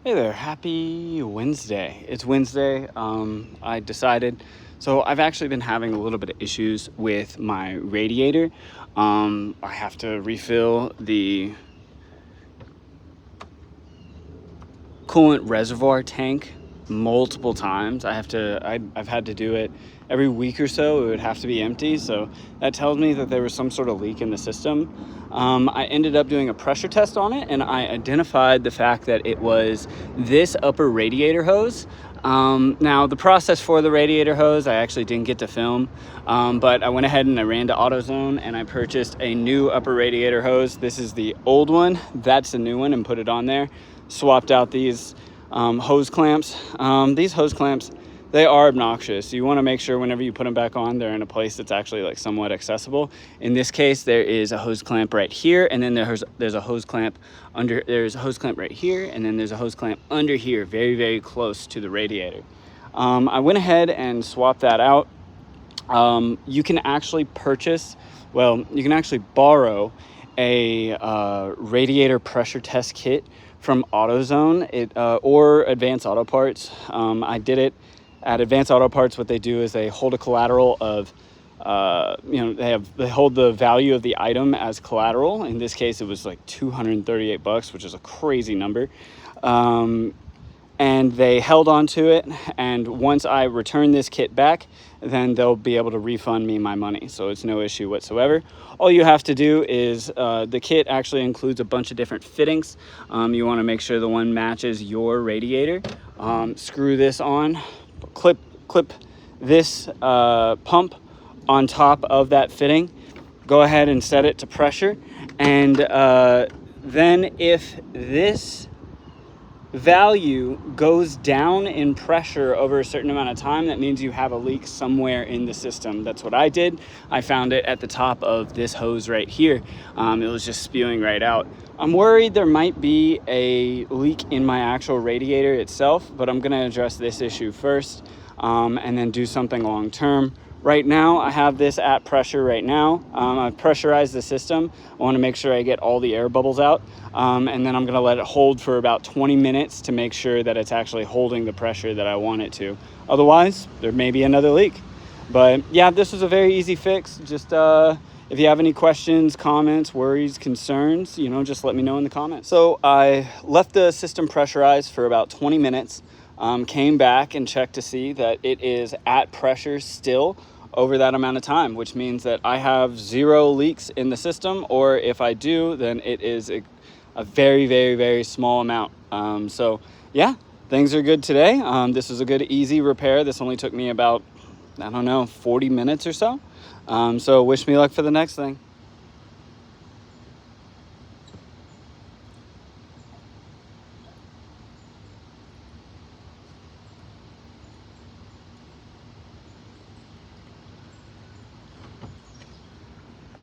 Hey there, happy Wednesday. It's Wednesday. I decided, so I've actually been having a little bit of issues with my radiator. I have to refill the coolant reservoir tank multiple times. I've had to do it every week or so. It would have to be empty, so that tells me that there was some sort of leak in the system. I ended up doing a pressure test on it, and I identified the fact that it was this upper radiator hose. Now the process for the radiator hose I actually didn't get to film, but I went ahead and I ran to AutoZone and I purchased a new upper radiator hose. This is the old one, that's the new one, and put it on there. Swapped out these hose clamps. These hose clamps, they are obnoxious. You want to make sure whenever you put them back on, they're in a place that's actually like somewhat accessible. In this case, there is a hose clamp right here, and then there's a hose clamp under. There's a hose clamp right here, and then there's a hose clamp under here, very, very close to the radiator. I went ahead and swapped that out. You can actually borrow a radiator pressure test kit from AutoZone or Advanced Auto Parts. I did it at Advanced Auto Parts. What they do is they hold a collateral of, they hold the value of the item as collateral. In this case, it was like $238, which is a crazy number. And they held on to it, and once I return this kit back, then they'll be able to refund me my money, so it's no issue whatsoever. All you have to do is, the kit actually includes a bunch of different fittings. You want to make sure the one matches your radiator. Screw this on, clip this pump on top of that fitting, go ahead and set it to pressure, and then if this value goes down in pressure over a certain amount of time, that means you have a leak somewhere in the system. That's what I did. I found it at the top of this hose right here. It was just spewing right out. I'm worried there might be a leak in my actual radiator itself, but I'm going to address this issue first, and then do something long term. Right now, I have this at pressure right now. I've pressurized the system. I want to make sure I get all the air bubbles out. And then I'm going to let it hold for about 20 minutes to make sure that it's actually holding the pressure that I want it to. Otherwise, there may be another leak. But yeah, this was a very easy fix. Just if you have any questions, comments, worries, concerns, just let me know in the comments. So I left the system pressurized for about 20 minutes. Came back and checked to see that it is at pressure still over that amount of time, which means that I have 0 leaks in the system, or if I do, then it is a very, very, very small amount. So yeah, things are good today. This was a good, easy repair. This only took me about, 40 minutes or so. So wish me luck for the next thing.